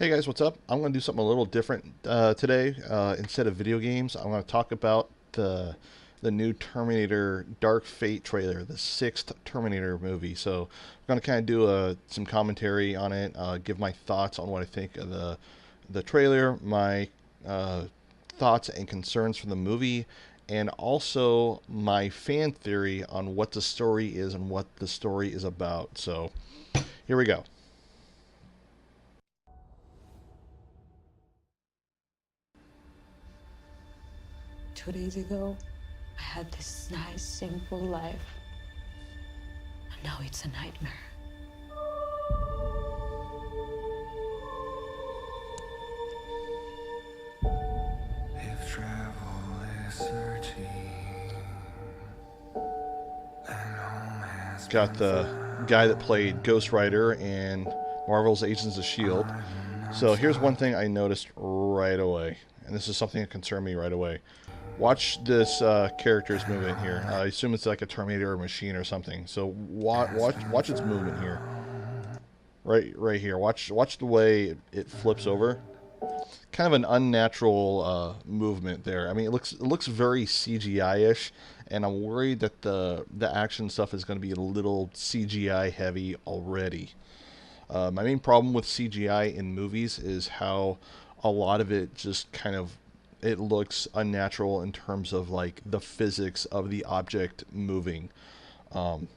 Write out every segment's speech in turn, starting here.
Hey guys, what's up? I'm going to do something a little different today. Instead of video games, I'm going to talk about the new Terminator Dark Fate trailer, the sixth Terminator movie. So I'm going to kind of do some commentary on it, give my thoughts on what I think of the trailer, my uh, thoughts and concerns from the movie, and also my fan theory on what the story is and what the story is about. So here we go. 2 days ago, I had this nice, simple life. And now it's a nightmare. If travel is searching and home has Got been the guy that played Ghost Rider in Marvel's Agents of S.H.I.E.L.D. So here's one thing I noticed right away, and this is something that concerned me right away. Watch this character's movement here. I assume it's like a Terminator or machine or something. So watch its movement here. Right here. Watch the way it flips over. Kind of an unnatural movement there. I mean, it looks very CGI-ish, and I'm worried that the action stuff is going to be a little CGI heavy already. My main problem with CGI in movies is how a lot of it just kind of it looks unnatural in terms of like the physics of the object moving. Um,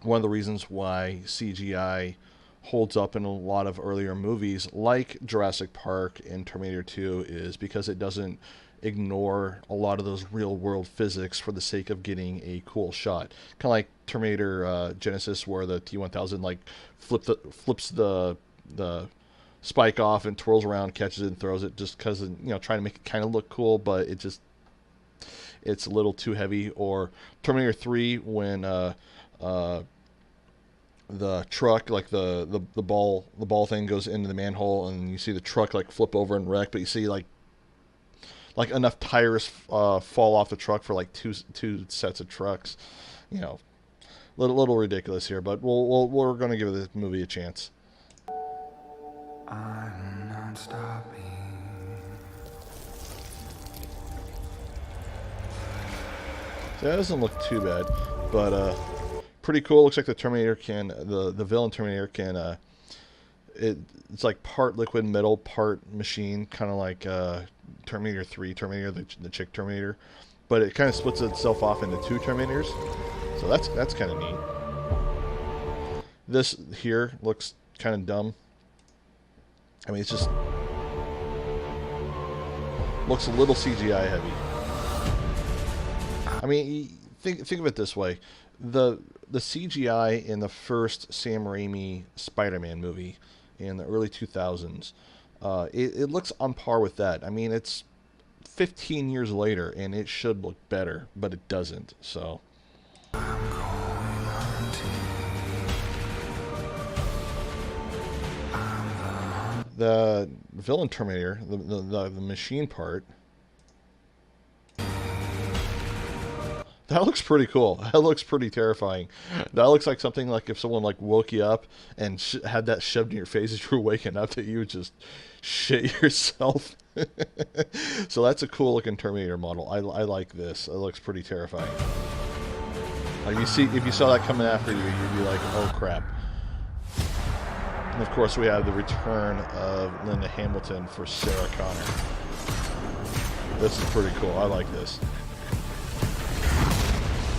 One of the reasons why CGI holds up in a lot of earlier movies, like Jurassic Park and Terminator 2, is because it doesn't ignore a lot of those real world physics for the sake of getting a cool shot. Kind of like Terminator Genesis, where the T1000 like flips the spike off and twirls around, catches it, and throws it, just because trying to make it kind of look cool, but it's a little too heavy. Or Terminator 3 when uh, the truck, like the ball thing goes into the manhole, and you see the truck like flip over and wreck, but you see like enough tires fall off the truck for like two sets of trucks. You know, little ridiculous here, but we're gonna give this movie a chance. I'm not stopping. So that doesn't look too bad, but pretty cool. Looks like the Terminator the villain Terminator can it's like part liquid metal, part machine, kind of like Terminator 3, Terminator the chick Terminator, but it kind of splits itself off into two Terminators. So that's kind of neat. This here looks kind of dumb. I mean, it's just looks a little CGI heavy. I mean, think of it this way: the CGI in the first Sam Raimi Spider-Man movie in the early 2000s, it looks on par with that. I mean, it's 15 years later, and it should look better, but it doesn't. So I'm going hunting. I'm the villain Terminator, the machine part, that looks pretty cool. That looks pretty terrifying. That looks like something like if someone like woke you up and had that shoved in your face as you were waking up, that you would just shit yourself. So that's a cool looking Terminator model. I like this. It looks pretty terrifying. Like if you saw that coming after you, you'd be like, oh crap. And of course, we have the return of Linda Hamilton for Sarah Connor. This is pretty cool. I like this.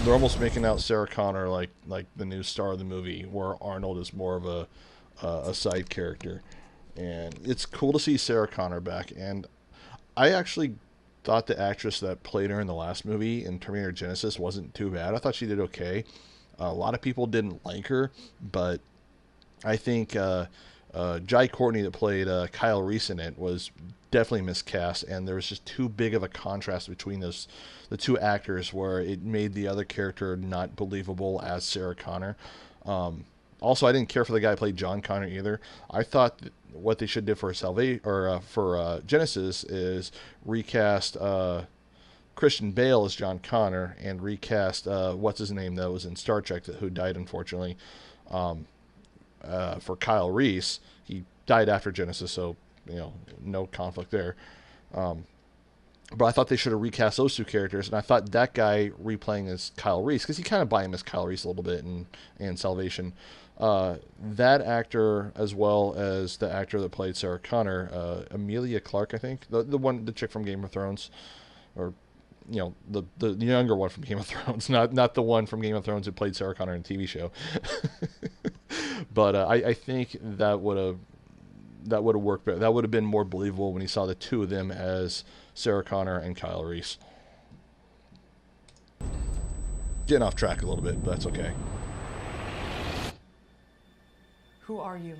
They're almost making out Sarah Connor like the new star of the movie, where Arnold is more of a side character, and it's cool to see Sarah Connor back. And I actually thought the actress that played her in the last movie in Terminator Genesis wasn't too bad. I thought she did okay. A lot of people didn't like her, but I think Jai Courtney that played Kyle Reese in it was definitely miscast, and there was just too big of a contrast between the two actors, where it made the other character not believable as Sarah Connor. Also, I didn't care for the guy who played John Connor either. I thought what they should do for for Genesis is recast Christian Bale as John Connor and recast what's his name that was in Star Trek who died unfortunately. For Kyle Reese, he died after Genesis, so no conflict there. But I thought they should have recast those two characters, and I thought that guy replaying as Kyle Reese, because you kind of buy him as Kyle Reese a little bit in Salvation. That actor, as well as the actor that played Sarah Connor, Emilia Clarke, I think, the chick from Game of Thrones, or the younger one from Game of Thrones, not the one from Game of Thrones who played Sarah Connor in the TV show. But I think that would have worked better. That would have been more believable when you saw the two of them as Sarah Connor and Kyle Reese. Getting off track a little bit, but that's okay. Who are you?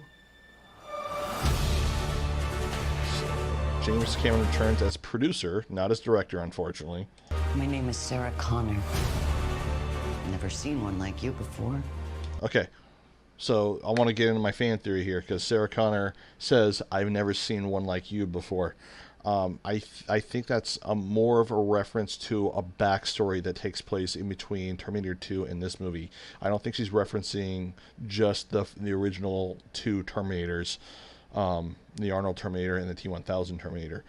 James Cameron returns as producer, not as director, unfortunately. My name is Sarah Connor. Never seen one like you before. Okay, so I want to get into my fan theory here, because Sarah Connor says, "I've never seen one like you before." I think that's more of a reference to a backstory that takes place in between Terminator 2 and this movie. I don't think she's referencing just the original two Terminators, the Arnold Terminator and the T-1000 Terminator.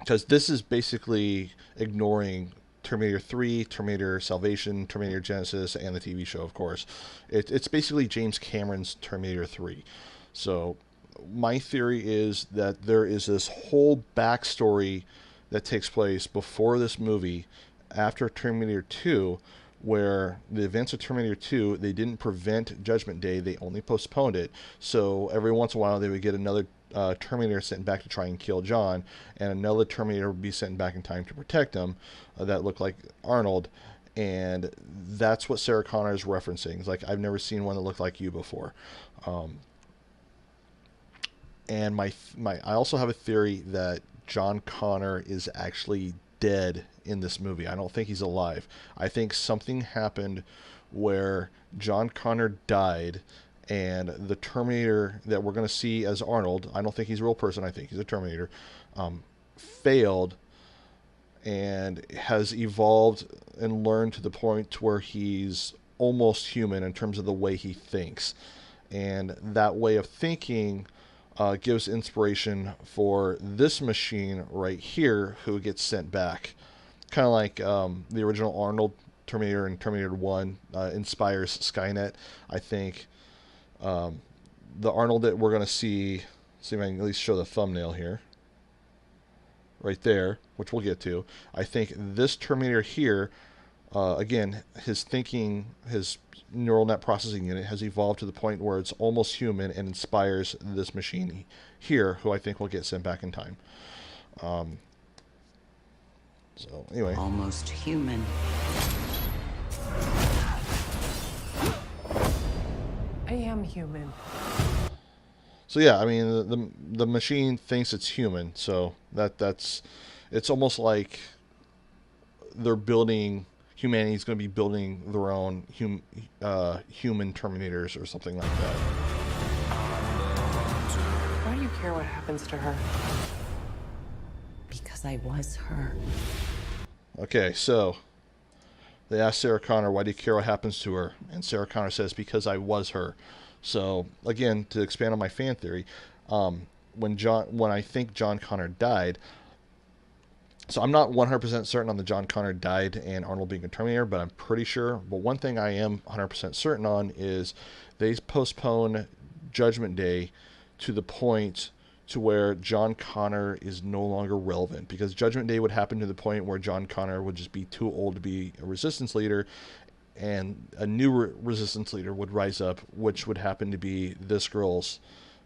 Because this is basically ignoring Terminator 3, Terminator Salvation, Terminator Genesis, and the TV show, of course. It's basically James Cameron's Terminator 3. So my theory is that there is this whole backstory that takes place before this movie, after Terminator 2, where the events of Terminator 2, they didn't prevent Judgment Day, they only postponed it. So every once in a while they would get another Terminator sent back to try and kill John, and another Terminator would be sent back in time to protect him that looked like Arnold. And that's what Sarah Connor is referencing. It's like, I've never seen one that looked like you before. And I also have a theory that John Connor is actually dead in this movie. I don't think he's alive. I think something happened where John Connor died, and the Terminator that we're going to see as Arnold, I don't think he's a real person, I think he's a Terminator, failed and has evolved and learned to the point where he's almost human in terms of the way he thinks. And that way of thinking gives inspiration for this machine right here, who gets sent back. Kind of like the original Arnold Terminator and Terminator 1 inspires Skynet. I think the Arnold that we're going to see if I can at least show the thumbnail here, right there, which we'll get to. I think this Terminator here, again, his thinking, his neural net processing unit has evolved to the point where it's almost human and inspires this machine here, who I think will get sent back in time. So anyway, Almost human. I am human. so yeah, I mean the machine thinks it's human, so that's it's almost like they're building. Humanity's going to be building their own human Terminators or something like that. Why do you care what happens to her? Because I was her. Okay, so they asked Sarah Connor, "Why do you care what happens to her?" And Sarah Connor says, "Because I was her." So again, to expand on my fan theory, when I think John Connor died. So I'm not 100% certain on the John Connor died and Arnold being a Terminator, but I'm pretty sure. But one thing I am 100% certain on is they postpone Judgment Day to the point to where John Connor is no longer relevant, because Judgment Day would happen to the point where John Connor would just be too old to be a resistance leader, and a new resistance leader would rise up, which would happen to be this girl's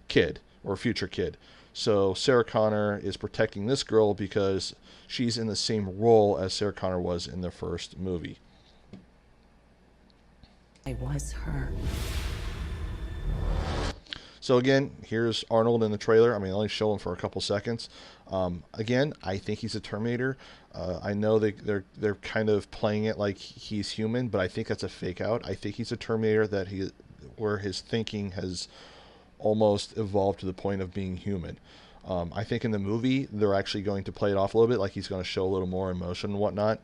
kid or future kid. So Sarah Connor is protecting this girl because she's in the same role as Sarah Connor was in the first movie. I was her. So again, here's Arnold in the trailer. I mean, I only show him for a couple seconds. Again, I think he's a Terminator. I know they're kind of playing it like he's human, but I think that's a fake out. I think he's a Terminator where his thinking has almost evolved to the point of being human. I think in the movie they're actually going to play it off a little bit, like he's going to show a little more emotion and whatnot.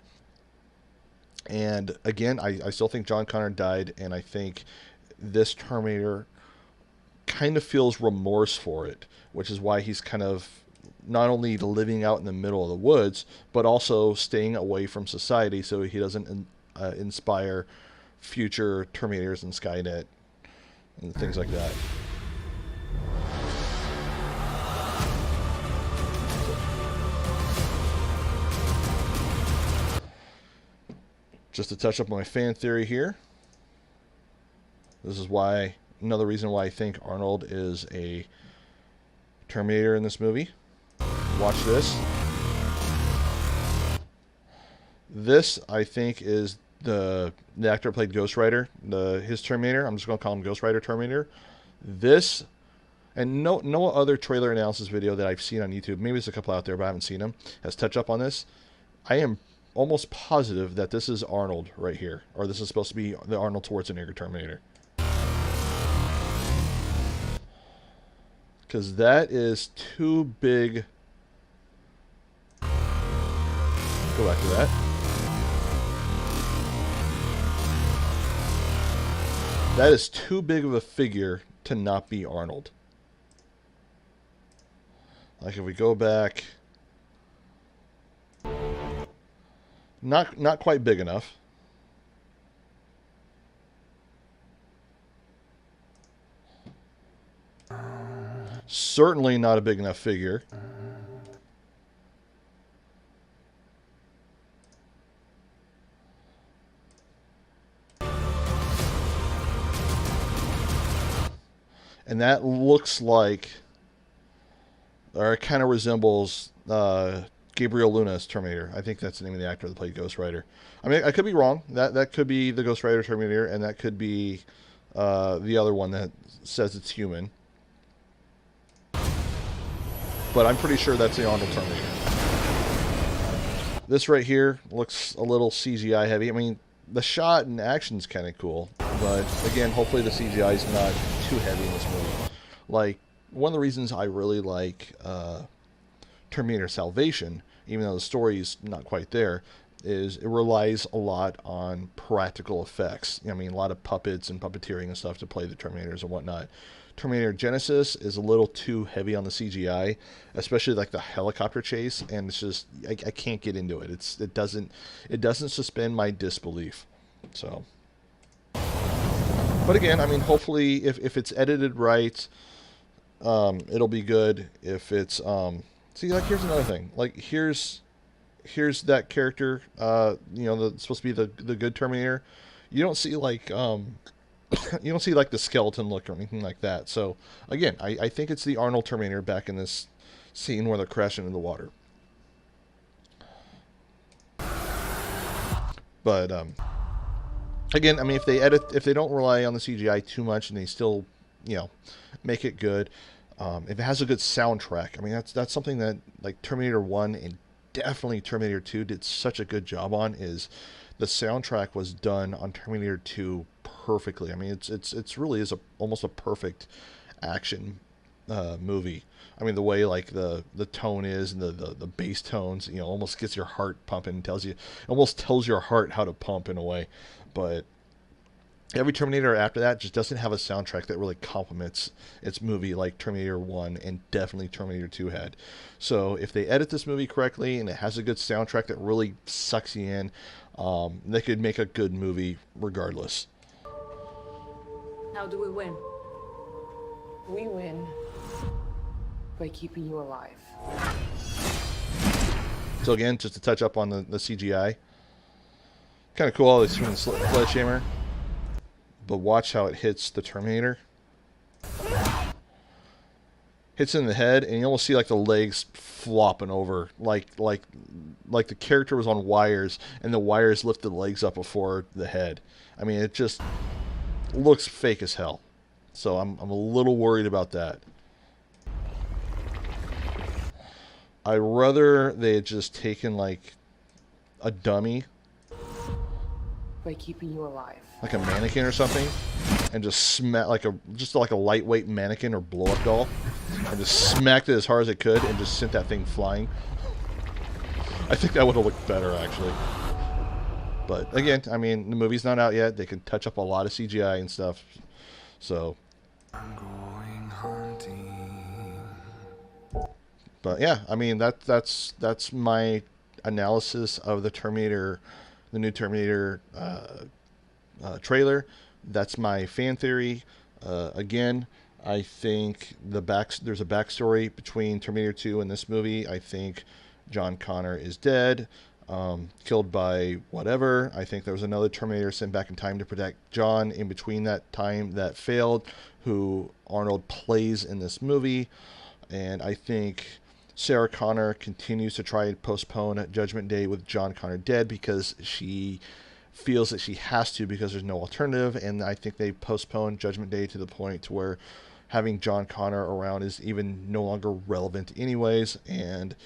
And again, I still think John Connor died, and I think this Terminator kind of feels remorse for it, which is why he's kind of not only living out in the middle of the woods, but also staying away from society so he doesn't inspire future Terminators and Skynet and things like that. Just to touch up on my fan theory here. This is why, another reason why I think Arnold is a Terminator in this movie. Watch this. This, I think, is the actor who played Ghost Rider, his Terminator. I'm just going to call him Ghost Rider Terminator. This, and no other trailer analysis video that I've seen on YouTube, maybe there's a couple out there, but I haven't seen them, has touched up on this. I am almost positive that this is Arnold right here, or this is supposed to be the Arnold Schwarzenegger Terminator. Because that is too big. Go back to that. That is too big of a figure to not be Arnold. Like if we go back, not quite big enough. Certainly not a big enough figure. And that looks like, or it kind of resembles Gabriel Luna's Terminator. I think that's the name of the actor that played Ghost Rider. I mean, I could be wrong. That could be the Ghost Rider Terminator, and that could be the other one that says it's human. But I'm pretty sure that's the Arnold Terminator. This right here looks a little CGI heavy. I mean, the shot and action's kind of cool, but again, hopefully the CGI is not too heavy in this movie. Like, one of the reasons I really like Terminator Salvation, even though the story is not quite there, is it relies a lot on practical effects. I mean, a lot of puppets and puppeteering and stuff to play the Terminators and whatnot. Terminator Genesis is a little too heavy on the CGI, especially like the helicopter chase, and it's just I can't get into it. It doesn't suspend my disbelief. So, but again, I mean, hopefully if it's edited right, it'll be good. If it's see, like, here's another thing. Like, here's that character. You know, that's supposed to be the good Terminator. You don't see like you don't see like the skeleton look or anything like that. So again, I think it's the Arnold Terminator back in this scene where they're crashing into the water. But again, I mean, if they don't rely on the CGI too much and they still, you know, make it good, if it has a good soundtrack, I mean, that's something that like Terminator 1 and definitely Terminator 2 did such a good job on, is the soundtrack was done on Terminator 2 perfectly. I mean, it's really is almost a perfect action movie. I mean, the way like the tone is and the bass tones, you know, almost gets your heart pumping, almost tells your heart how to pump in a way. But every Terminator after that just doesn't have a soundtrack that really complements its movie like Terminator 1 and definitely Terminator 2 had. So if they edit this movie correctly and it has a good soundtrack that really sucks you in, they could make a good movie regardless. How do we win? We win by keeping you alive. So again, just to touch up on the CGI. Kind of cool how they swing the sledgehammer. But watch how it hits the Terminator. Hits in the head, and you almost see like the legs flopping over, like the character was on wires, and the wires lift the legs up before the head. I mean, it just looks fake as hell. So I'm a little worried about that. I'd rather they had just taken like a dummy, By keeping you alive. like a mannequin or something, and just smack like a lightweight mannequin or blow up doll, and just smacked it as hard as it could and just sent that thing flying. I think that would have looked better actually. But again, I mean, the movie's not out yet. They can touch up a lot of CGI and stuff. So I'm going But yeah, I mean that's my analysis of the Terminator, the new Terminator trailer. That's my fan theory. Again, I think there's a backstory between Terminator 2 and this movie. I think John Connor is dead, killed by whatever. I think there was another Terminator sent back in time to protect John in between that time that failed, who Arnold plays in this movie. And I think Sarah Connor continues to try and postpone Judgment Day with John Connor dead because she feels that she has to because there's no alternative. And I think they postponed Judgment Day to the point to where having John Connor around is even no longer relevant anyways. And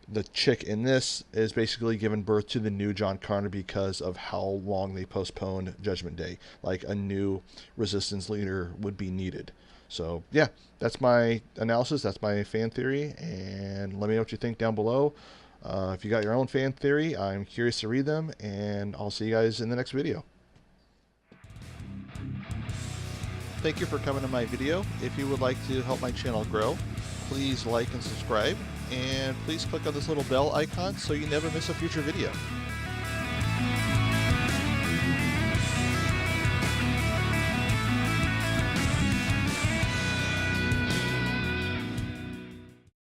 the chick in this is basically giving birth to the new John Connor because of how long they postponed Judgment Day. Like a new resistance leader would be needed. So yeah, that's my analysis. That's my fan theory. And let me know what you think down below. If you got your own fan theory, I'm curious to read them. And I'll see you guys in the next video. Thank you for coming to my video. If you would like to help my channel grow, please like and subscribe. And please click on this little bell icon so you never miss a future video.